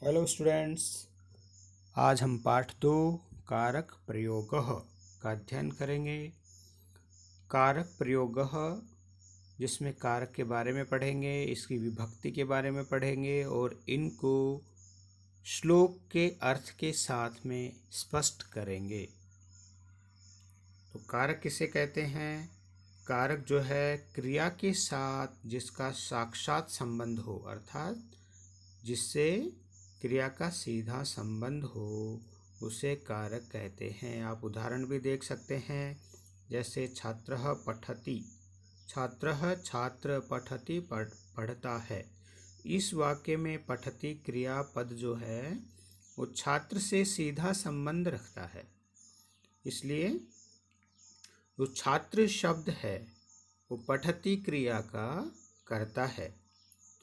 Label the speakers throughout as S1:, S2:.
S1: Hello students. आज हम पाठ 2 कारक प्रयोगः का अध्ययन करेंगे। कारक प्रयोगः जिसमें कारक के बारे में पढ़ेंगे, इसकी विभक्ति के बारे में पढ़ेंगे और इनको श्लोक के अर्थ के साथ में स्पष्ट करेंगे। तो कारक किसे कहते हैं? कारक जो है क्रिया के साथ जिसका साक्षात संबंध हो, अर्थात जिससे क्रिया का सीधा संबंध हो, उसे कारक कहते हैं। आप उदाहरण भी देख सकते हैं, जैसे छात्रः पठति। छात्रः छात्र, पठति पढ़ता है। इस वाक्य में पठति क्रियापद जो है वो छात्र से सीधा संबंध रखता है, इसलिए जो छात्र शब्द है वो पठति क्रिया का करता है।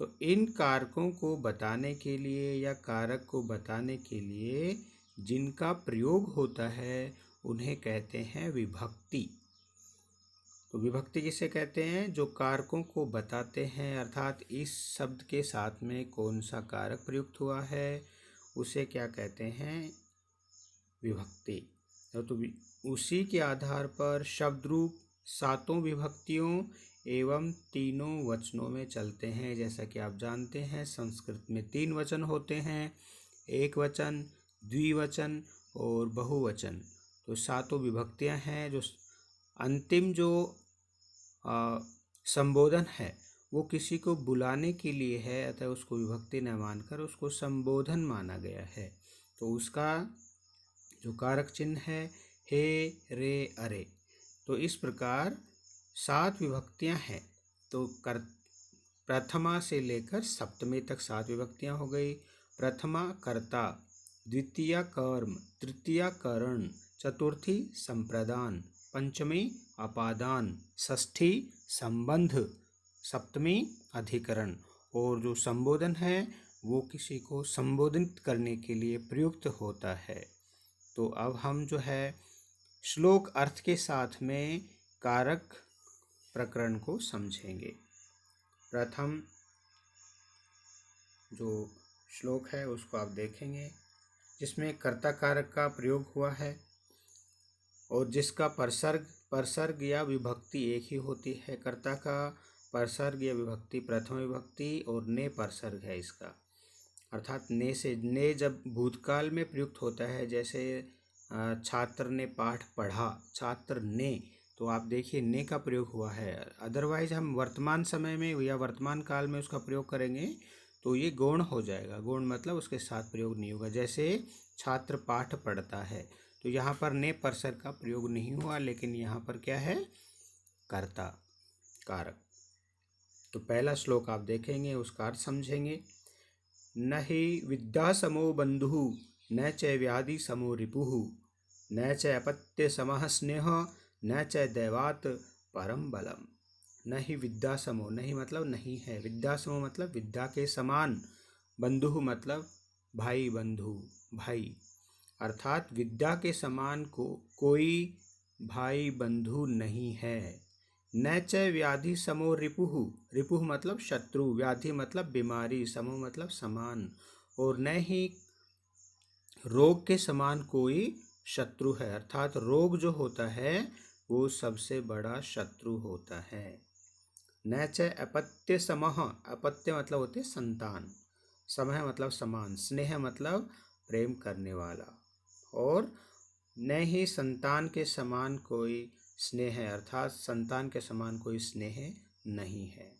S1: तो इन कारकों को बताने के लिए या कारक को बताने के लिए जिनका प्रयोग होता है उन्हें कहते हैं विभक्ति। तो विभक्ति किसे कहते हैं? जो कारकों को बताते हैं, अर्थात इस शब्द के साथ में कौन सा कारक प्रयुक्त हुआ है उसे क्या कहते हैं? विभक्ति। तो उसी के आधार पर शब्द रूप 7 विभक्तियों एवं 3 वचनों में चलते हैं। जैसा कि आप जानते हैं, संस्कृत में 3 वचन होते हैं, एक वचन, द्विवचन और बहुवचन। तो 7 विभक्तियां हैं। जो अंतिम जो संबोधन है वो किसी को बुलाने के लिए है, अतः उसको विभक्ति न मानकर उसको संबोधन माना गया है। तो उसका जो कारक चिन्ह है हे, रे, अरे। तो इस प्रकार 7 विभक्तियां हैं। तो प्रथमा से लेकर सप्तमी तक 7 विभक्तियां हो गई। प्रथमा कर्ता, द्वितीया कर्म, तृतीया करण, चतुर्थी संप्रदान, पंचमी अपादान, षष्ठी संबंध, सप्तमी अधिकरण। और जो संबोधन है वो किसी को संबोधित करने के लिए प्रयुक्त होता है। तो अब हम जो है श्लोक अर्थ के साथ में कारक प्रकरण को समझेंगे। प्रथम जो श्लोक है उसको आप देखेंगे, जिसमें कर्ता कारक का प्रयोग हुआ है और जिसका परसर्ग या विभक्ति एक ही होती है। कर्ता का परसर्ग या विभक्ति प्रथम विभक्ति और ने परसर्ग है इसका, अर्थात ने से। ने जब भूतकाल में प्रयुक्त होता है, जैसे छात्र ने पाठ पढ़ा, छात्र ने, तो आप देखिए ने का प्रयोग हुआ है। अदरवाइज हम वर्तमान समय में या वर्तमान काल में उसका प्रयोग करेंगे तो ये गौण हो जाएगा। गौण मतलब उसके साथ प्रयोग नहीं होगा। जैसे छात्र पाठ पढ़ता है, तो यहाँ पर ने परसर्ग का प्रयोग नहीं हुआ, लेकिन यहाँ पर क्या है? कर्ता कारक। तो पहला श्लोक आप देखेंगे, उसका अर्थ समझेंगे। न हि विद्या समो बंधु न च व्याधि समो रिपुः न च अपत्य समः स्नेह न च दैवात परम बलम। न ही विद्या समो, नहीं मतलब नहीं है, विद्या समो मतलब विद्या के समान, बंधु मतलब भाई, बंधु भाई, अर्थात विद्या के समान को कोई भाई बंधु नहीं है। न च व्याधि समो रिपुः, रिपुः मतलब शत्रु, व्याधि मतलब बीमारी, समो मतलब समान, और न ही रोग के समान कोई शत्रु है, अर्थात रोग जो होता है वो सबसे बड़ा शत्रु होता है। न च अपत्य समः, अपत्य मतलब होते संतान, समः मतलब समान, स्नेह मतलब प्रेम करने वाला, और न ही संतान के समान कोई स्नेह है, अर्थात संतान के समान कोई स्नेह नहीं है।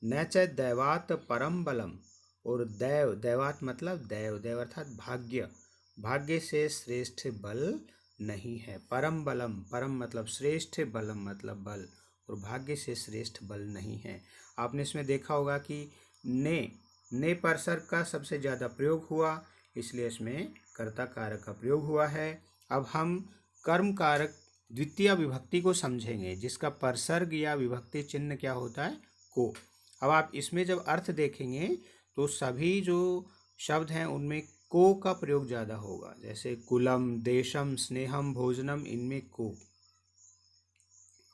S1: न च दैवात परम बलम, और दैव, दैवात मतलब दैव, दैव अर्थात भाग्य, भाग्य से श्रेष्ठ बल नहीं है। परम बलम, परम मतलब श्रेष्ठ, बलम मतलब बल, और भाग्य से श्रेष्ठ बल नहीं है। आपने इसमें देखा होगा कि ने परसर्ग का सबसे ज़्यादा प्रयोग हुआ, इसलिए इसमें कर्ता कारक का प्रयोग हुआ है। अब हम कर्म कारक द्वितीय विभक्ति को समझेंगे, जिसका परसर्ग या विभक्ति चिन्ह क्या होता है? को। अब आप इसमें जब अर्थ देखेंगे तो सभी जो शब्द हैं उनमें को का प्रयोग ज़्यादा होगा। जैसे कुलम, देशम, स्नेहम, भोजनम, इनमें को।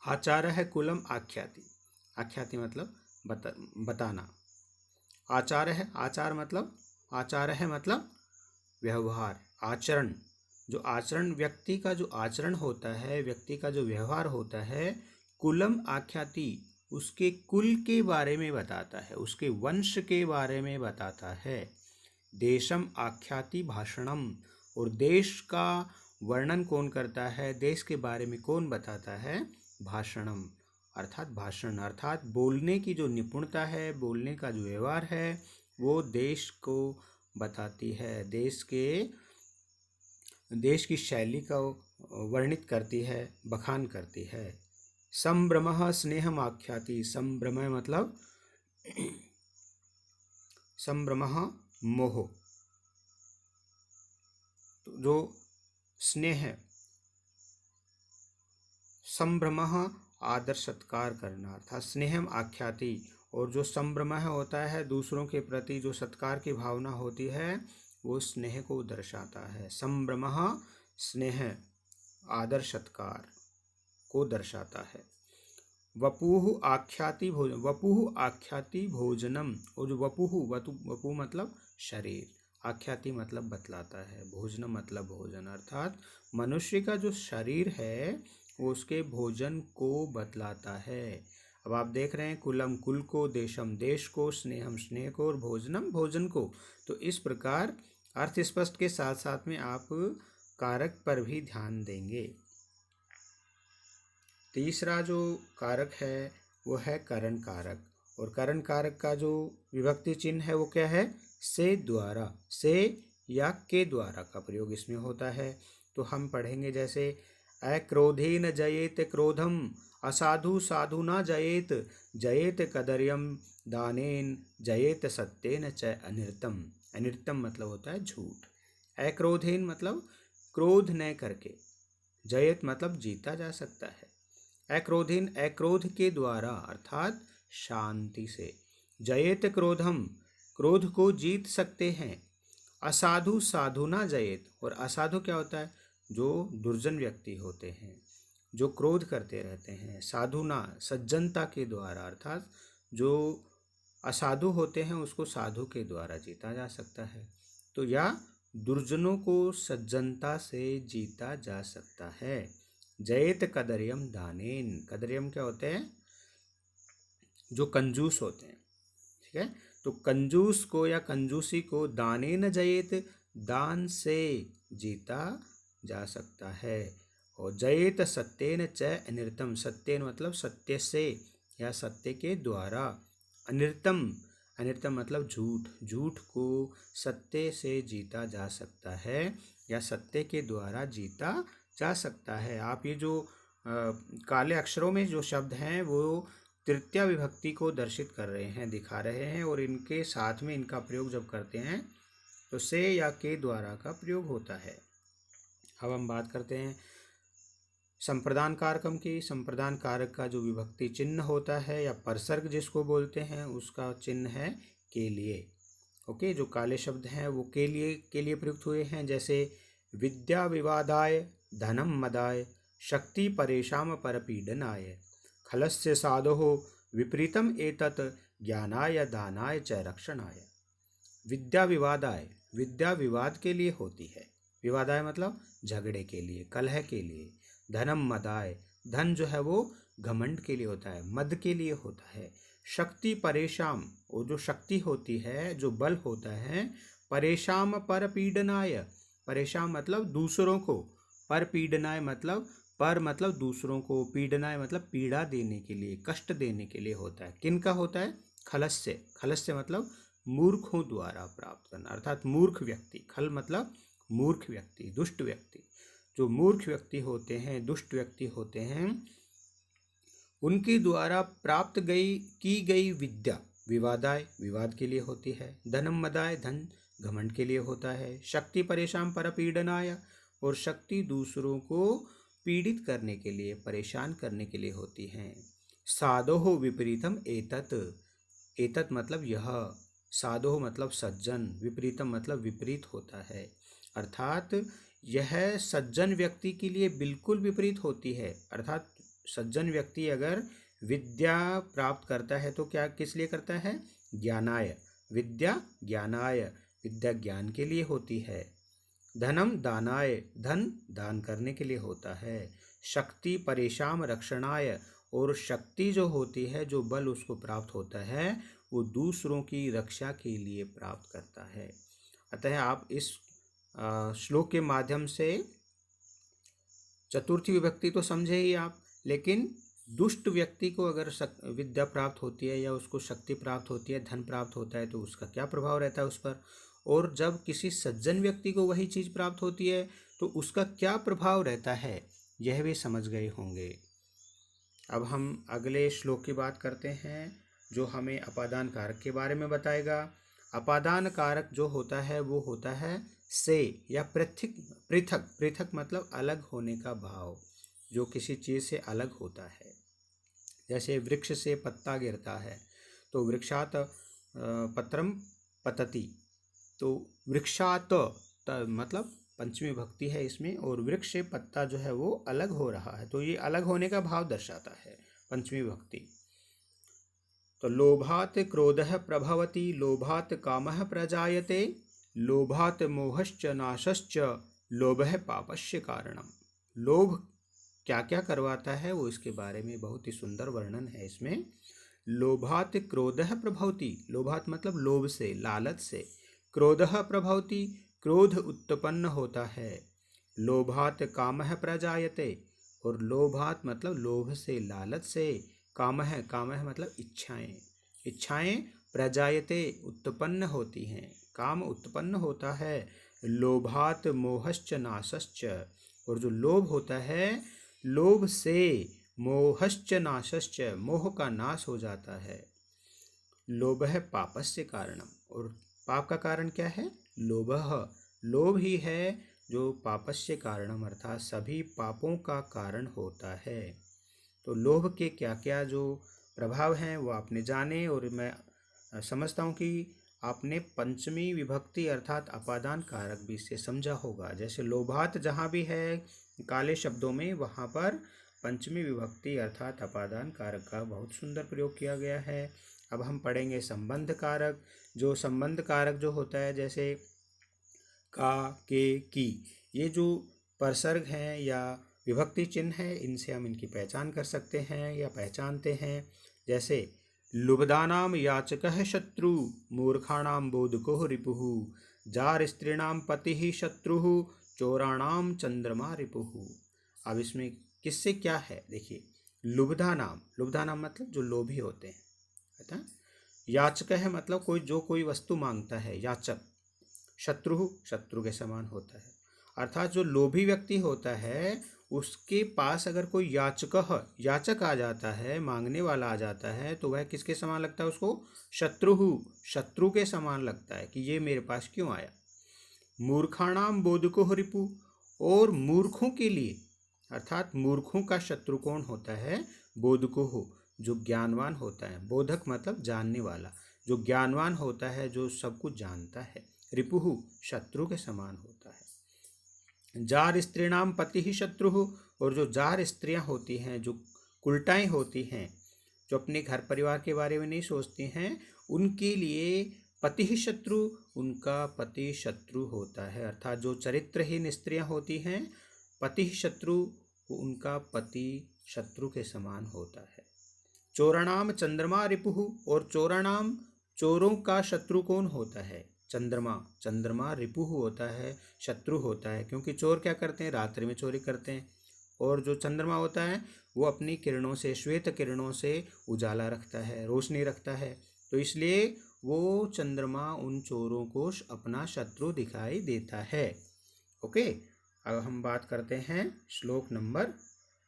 S1: आचार है कुलम आख्याति, आख्याति मतलब बताना। आचार है, आचार मतलब आचार है मतलब व्यवहार, आचरण। जो आचरण, व्यक्ति का जो आचरण होता है, व्यक्ति का जो व्यवहार होता है, कुलम आख्याति, उसके कुल के बारे में बताता है, उसके वंश के बारे में बताता है। देशम आख्याति भाषणम, और देश का वर्णन कौन करता है, देश के बारे में कौन बताता है, भाषणम अर्थात भाषण, अर्थात बोलने की जो निपुणता है, बोलने का जो व्यवहार है, वो देश को बताती है, देश की शैली का वर्णित करती है, बखान करती है। संभ्रमः स्नेहम आख्याति, संभ्रम मतलब संभ्रमः मोह, तो जो स्नेह है, संभ्रमः आदर सत्कार करना, अर्थात स्नेहम आख्याति, और जो संभ्रम होता है, दूसरों के प्रति जो सत्कार की भावना होती है, वो स्नेह को दर्शाता है। संभ्रमः स्नेह, आदर सत्कार को दर्शाता है। वपुः आख्याति भोजन, वपुः आख्याति भोजनम, और जो वपु मतलब शरीर, आख्याति मतलब बतलाता है, भोजनम मतलब भोजन, अर्थात मनुष्य का जो शरीर है वो उसके भोजन को बतलाता है। अब आप देख रहे हैं कुलम कुल को, देशम देश को, स्नेहम स्नेह को, और भोजनम भोजन को। तो इस प्रकार अर्थ स्पष्ट के साथ साथ में आप कारक पर भी ध्यान देंगे। तीसरा जो कारक है वो है करण कारक, और करण कारक का जो विभक्ति चिन्ह है वो क्या है, से द्वारा, से या के द्वारा का प्रयोग इसमें होता है। तो हम पढ़ेंगे जैसे अक्रोधेन जयेत क्रोधम, असाधु साधुना जयेत, जयेत कदर्यम दानेन, जयेत सत्येन च अनिर्तम। अनिर्तम मतलब होता है झूठ। अक्रोधेन मतलब क्रोध न करके, जयेत मतलब जीता जा सकता है। अक्रोधेन अक्रोध के द्वारा अर्थात शांति से, जयेत क्रोधम क्रोध को जीत सकते हैं। असाधु साधुना जयेत, और असाधु क्या होता है, जो दुर्जन व्यक्ति होते हैं, जो क्रोध करते रहते हैं। साधुना सज्जनता के द्वारा, अर्थात जो असाधु होते हैं उसको साधु के द्वारा जीता जा सकता है। तो या दुर्जनों को सज्जनता से जीता जा सकता है। जयेत कदर्यम दानेन, कदर्यम क्या होते हैं, जो कंजूस होते हैं, ठीक है। तो कंजूस को या कंजूसी को दानेन जयेत, दान से जीता जा सकता है। और जयेत सत्येन च अनिर्तम, सत्येन मतलब सत्य से या सत्य के द्वारा। अनिर्तम, अनिर्तम मतलब झूठ, झूठ को सत्य से जीता जा सकता है या सत्य के द्वारा जीता जा सकता है। आप ये जो काले अक्षरों में जो शब्द हैं वो तृतीया विभक्ति को दर्शित कर रहे हैं, दिखा रहे हैं, और इनके साथ में इनका प्रयोग जब करते हैं तो से या के द्वारा का प्रयोग होता है। अब हम बात करते हैं संप्रदान कारकम की। संप्रदान कारक का जो विभक्ति चिन्ह होता है या परसर्ग जिसको बोलते हैं, उसका चिन्ह है के लिए। ओके, जो काले शब्द हैं वो के लिए प्रयुक्त हुए हैं, जैसे विद्या विवादाय, धनम मदाय, शक्ति परेशाम परपीडनाय, खलस्य साधो विपरीतम एतत्, ज्ञानाय दानाय च रक्षणाय। विद्या विवादाय, विद्या विवाद के लिए होती है, विवादाय मतलब झगड़े के लिए, कलह के लिए। धनम मदाय, धन जो है वो घमंड के लिए होता है, मद के लिए होता है। शक्ति परेशान, और जो शक्ति होती है, जो बल होता है, परेशान पर पीडनाय, परेशान मतलब दूसरों को, पर पीडनाय मतलब पर मतलब दूसरों को, पीडनाय मतलब पीड़ा देने के लिए, कष्ट देने के लिए होता है। किन का होता है, खलस्य, खलस्य मतलब मूर्खों द्वारा प्राप्त करना, अर्थात मूर्ख व्यक्ति। खल मतलब मूर्ख व्यक्ति, दुष्ट व्यक्ति। जो मूर्ख व्यक्ति होते हैं, दुष्ट व्यक्ति होते हैं, उनके द्वारा प्राप्त की गई विद्या विवादाय, विवाद के लिए होती है। धनम मदाय, धन घमंड के लिए होता है। शक्ति परेशान परपीडनाय, और शक्ति दूसरों को पीड़ित करने के लिए, परेशान करने के लिए होती हैं। साधोः विपरीतम एतत्, एतत् मतलब यह, साधोः मतलब सज्जन, विपरीतम मतलब विपरीत होता है, अर्थात यह सज्जन व्यक्ति के लिए बिल्कुल विपरीत होती है। अर्थात सज्जन व्यक्ति अगर विद्या प्राप्त करता है तो क्या किस लिए करता है, ज्ञानाय, विद्या ज्ञानाय, विद्या ज्ञान के लिए होती है। धनम दानाय, धन दान करने के लिए होता है। शक्ति परेशान रक्षणाय, और शक्ति जो होती है, जो बल उसको प्राप्त होता है, वो दूसरों की रक्षा के लिए प्राप्त करता है। अतः आप इस श्लोक के माध्यम से चतुर्थी विभक्ति तो समझे ही आप, लेकिन दुष्ट व्यक्ति को अगर विद्या प्राप्त होती है या उसको शक्ति प्राप्त होती है, धन प्राप्त होता है, तो उसका क्या प्रभाव रहता है उस पर, और जब किसी सज्जन व्यक्ति को वही चीज़ प्राप्त होती है तो उसका क्या प्रभाव रहता है, यह भी समझ गए होंगे। अब हम अगले श्लोक की बात करते हैं, जो हमें अपादान कारक के बारे में बताएगा। अपादान कारक जो होता है वो होता है से या पृथक। पृथक, पृथक मतलब अलग होने का भाव, जो किसी चीज़ से अलग होता है। जैसे वृक्ष से पत्ता गिरता है तो वृक्षात पत्रम पतति, तो वृक्षात मतलब पंचमी भक्ति है इसमें, और वृक्ष से पत्ता जो है वो अलग हो रहा है, तो ये अलग होने का भाव दर्शाता है पंचमी भक्ति। तो लोभात क्रोधः प्रभवति, लोभात कामः प्रजायते, लोभात मोहश्च नाशश्च, लोभः पापस्य कारणम। लोभ क्या क्या करवाता है वो इसके बारे में बहुत ही सुंदर वर्णन है इसमें। लोभात क्रोधः प्रभवति, लोभात मतलब लोभ से, लालच से। क्रोधः प्रभवति, क्रोध उत्पन्न होता है। लोभात कामः प्रजायते, और लोभात मतलब लोभ से, लालच से। कामः, कामः मतलब इच्छाएं, इच्छाएं प्रजायते उत्पन्न होती हैं, काम उत्पन्न होता है। लोभात मोहश्च नाशश्च, और जो लोभ होता है, लोभ से मोहश्च नाशश्च, मोह का नाश हो जाता है। लोभः पापस्य कारणम, और पाप का कारण क्या है, लोभः, लोभ ही है जो पापस्य कारणम अर्थात सभी पापों का कारण होता है। तो लोभ के क्या क्या जो प्रभाव हैं वो आपने जाने, और मैं समझता हूँ कि आपने पंचमी विभक्ति अर्थात अपादान कारक भी से समझा होगा। जैसे लोभात जहाँ भी है काले शब्दों में, वहाँ पर पंचमी विभक्ति अर्थात अपादान कारक का बहुत सुंदर प्रयोग किया गया है। अब हम पढ़ेंगे संबंध कारक। जो संबंध कारक जो होता है, जैसे का, के, की, ये जो परसर्ग हैं या विभक्ति चिन्ह है, इनसे हम इनकी पहचान कर सकते हैं या पहचानते हैं। जैसे लुब्धानाम याचकः शत्रु, मूर्खाणाम बोधको रिपुः, जार स्त्रीणाम पतिः शत्रुः, चोराणाम चंद्रमा रिपुः। अब इसमें किससे क्या है देखिए। लुब्धानाम, लुब्धानाम मतलब जो लोभी होते हैं, है। याचक है मतलब कोई जो कोई वस्तु मांगता है, याचक। शत्रु, शत्रु के समान होता है, अर्थात जो लोभी व्यक्ति होता है उसके पास अगर कोई याचक, याचक आ जाता है, मांगने वाला आ जाता है, तो वह किसके समान लगता है उसको, शत्रु, शत्रु के समान लगता है कि ये मेरे पास क्यों आया। मूर्खाणाम बोधको रिपु, और मूर्खों के लिए, अर्थात मूर्खों का शत्रु कौन होता है, बोधको, जो ज्ञानवान होता है। बोधक मतलब जानने वाला, जो ज्ञानवान होता है, जो सब कुछ जानता है। रिपुहु शत्रु के समान होता है। जार स्त्रीणाम पति ही शत्रु, और जो जार स्त्रियां होती हैं, जो उल्टाएं होती हैं, जो अपने घर परिवार के बारे में नहीं सोचती हैं, उनके लिए पति ही शत्रु, उनका पति शत्रु होता है। अर्थात जो चरित्रहीन स्त्रियां होती हैं, पति ही शत्रु, उनका पति शत्रु के समान होता है। चोराणाम चंद्रमा रिपुहु, और चोराणाम चोरों का शत्रु कौन होता है, चंद्रमा। चंद्रमा रिपुहु होता है, शत्रु होता है, क्योंकि चोर क्या करते हैं, रात्रि में चोरी करते हैं, और जो चंद्रमा होता है वो अपनी किरणों से, श्वेत किरणों से उजाला रखता है, रोशनी रखता है, तो इसलिए वो चंद्रमा उन चोरों को अपना शत्रु दिखाई देता है। ओके, अब हम बात करते हैं श्लोक नंबर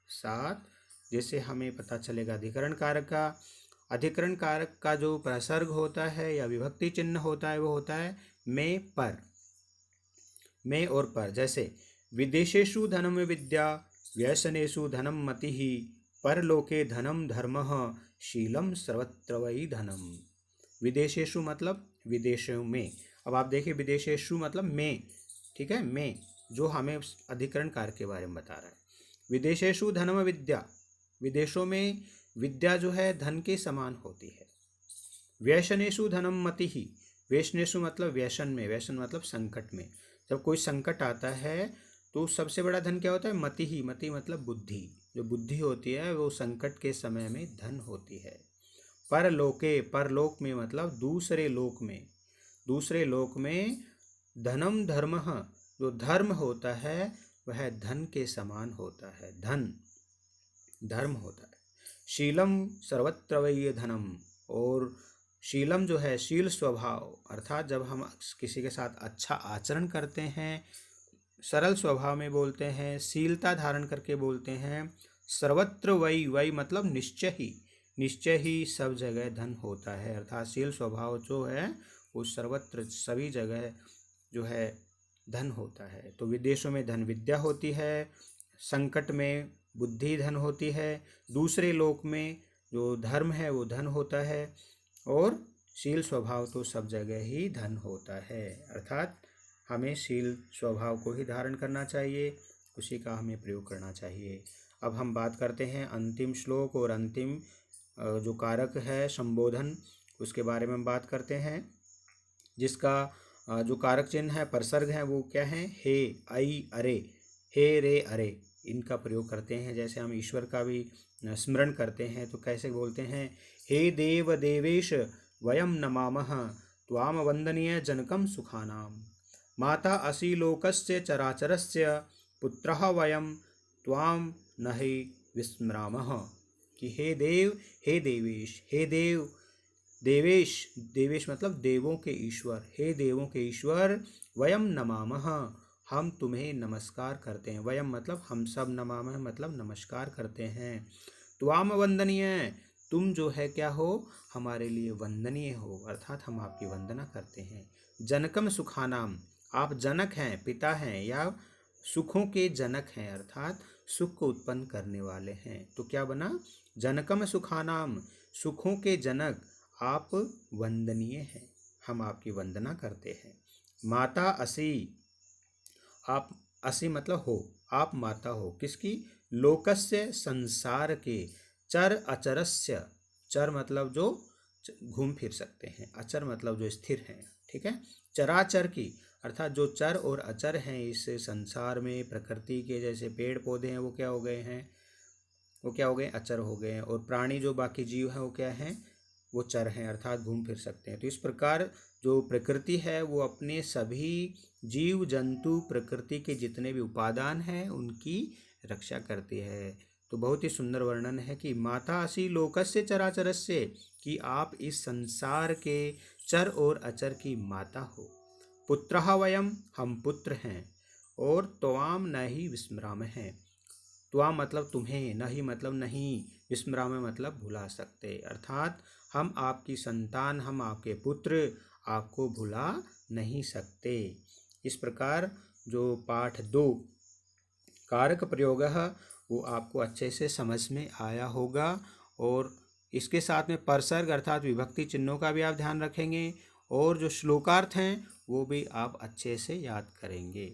S1: 7, जैसे हमें पता चलेगा अधिकरण कारक का। अधिकरण कारक का जो प्रसर्ग होता है या विभक्ति चिन्ह होता है वो होता है में, पर, में और पर। जैसे विदेशेषु धनम विद्या, व्यसनेषु धनम मतिः, परलोके धनम धर्मः, शीलम सर्वत्र वै धनम। विदेशेषु मतलब विदेशों में। अब आप देखिए विदेशेषु मतलब में, ठीक है, में, जो हमें अधिकरण कारक के बारे में बता रहा है। विदेशेषु धनम विद्या, विदेशों में विद्या जो है धन के समान होती है। व्यसनेषु धनम मतिः, वेशनेषु मतलब व्यसन में, व्यसन मतलब संकट में। जब कोई संकट आता है तो सबसे बड़ा धन क्या होता है? मति ही। मति मतलब बुद्धि। जो बुद्धि होती है वो संकट के समय में धन होती है। परलोके, परलोक में मतलब दूसरे लोक में, दूसरे लोक में धनम धर्मः, जो धर्म होता है वह धन के समान होता है। धन धर्म होता है। शीलम सर्वत्र वै धनम, और शीलम जो है शील स्वभाव, अर्थात जब हम किसी के साथ अच्छा आचरण करते हैं, सरल स्वभाव में बोलते हैं, शीलता धारण करके बोलते हैं, सर्वत्र वै, वै मतलब निश्चय ही, निश्चय ही सब जगह धन होता है। अर्थात शील स्वभाव जो है वो सर्वत्र सभी जगह जो है धन होता है। तो विदेशों में धन विद्या होती है, संकट में बुद्धि धन होती है, दूसरे लोक में जो धर्म है वो धन होता है, और शील स्वभाव तो सब जगह ही धन होता है। अर्थात हमें शील स्वभाव को ही धारण करना चाहिए, उसी का हमें प्रयोग करना चाहिए। अब हम बात करते हैं अंतिम श्लोक और अंतिम जो कारक है संबोधन, उसके बारे में बात करते हैं। जिसका जो कारक चिन्ह है, परसर्ग है, वो क्या है? हे, आई, अरे, हे, रे, अरे, इनका प्रयोग करते हैं। जैसे हम ईश्वर का भी स्मरण करते हैं तो कैसे बोलते हैं? हे देव देवेश वयम नमामः त्वाम वंदनीय जनकम सुखानाम, माता असि लोकस्य चराचरस्य पुत्रः वयम त्वाम नहि विस्मरामः। कि हे देव, हे देवेश, हे देव, देवेश, देवेश मतलब देवों के ईश्वर, हे देवों के ईश्वर, वयम नमामः, हम तुम्हें नमस्कार करते हैं। वयम मतलब हम सब, नमामः मतलब नमस्कार करते हैं। त्वाम वंदनीय, तुम जो है क्या हो? हमारे लिए वंदनीय हो, अर्थात हम आपकी वंदना करते हैं। जनकम सुखानाम, आप जनक हैं, पिता हैं, या सुखों के जनक हैं, अर्थात सुख को उत्पन्न करने वाले हैं। तो क्या बना? जनकम सुखानाम, सुखों के जनक, आप वंदनीय हैं, हम आपकी वंदना करते हैं। माता असि, आप, असि मतलब हो, आप माता हो, किसकी? लोकस्य, संसार के, चर अचरस्य, चर मतलब जो घूम फिर सकते हैं, अचर मतलब जो स्थिर हैं, ठीक है, चराचर की, अर्थात जो चर और अचर हैं इस संसार में, प्रकृति के जैसे पेड़ पौधे हैं वो क्या हो गए हैं? वो क्या हो गए? अचर हो गए हैं। और प्राणी जो बाकी जीव हैं वो क्या हैं? वो चर हैं, अर्थात घूम फिर सकते हैं। तो इस प्रकार जो प्रकृति है वो अपने सभी जीव जंतु, प्रकृति के जितने भी उपादान हैं उनकी रक्षा करती है। तो बहुत ही सुंदर वर्णन है कि माता असि लोकस्य चराचरस्य, कि आप इस संसार के चर और अचर की माता हो। पुत्रः वयम, हम पुत्र हैं, और त्वाम नहि विस्मरामः, त्वाम मतलब तुम्हें, नहीं मतलब नहीं, विस्मरामः मतलब भुला सकते, अर्थात हम आपकी संतान, हम आपके पुत्र, आपको भुला नहीं सकते। इस प्रकार जो पाठ 2 कारक प्रयोग है वो आपको अच्छे से समझ में आया होगा, और इसके साथ में परसर्ग अर्थात विभक्ति चिन्हों का भी आप ध्यान रखेंगे, और जो श्लोकार्थ हैं वो भी आप अच्छे से याद करेंगे।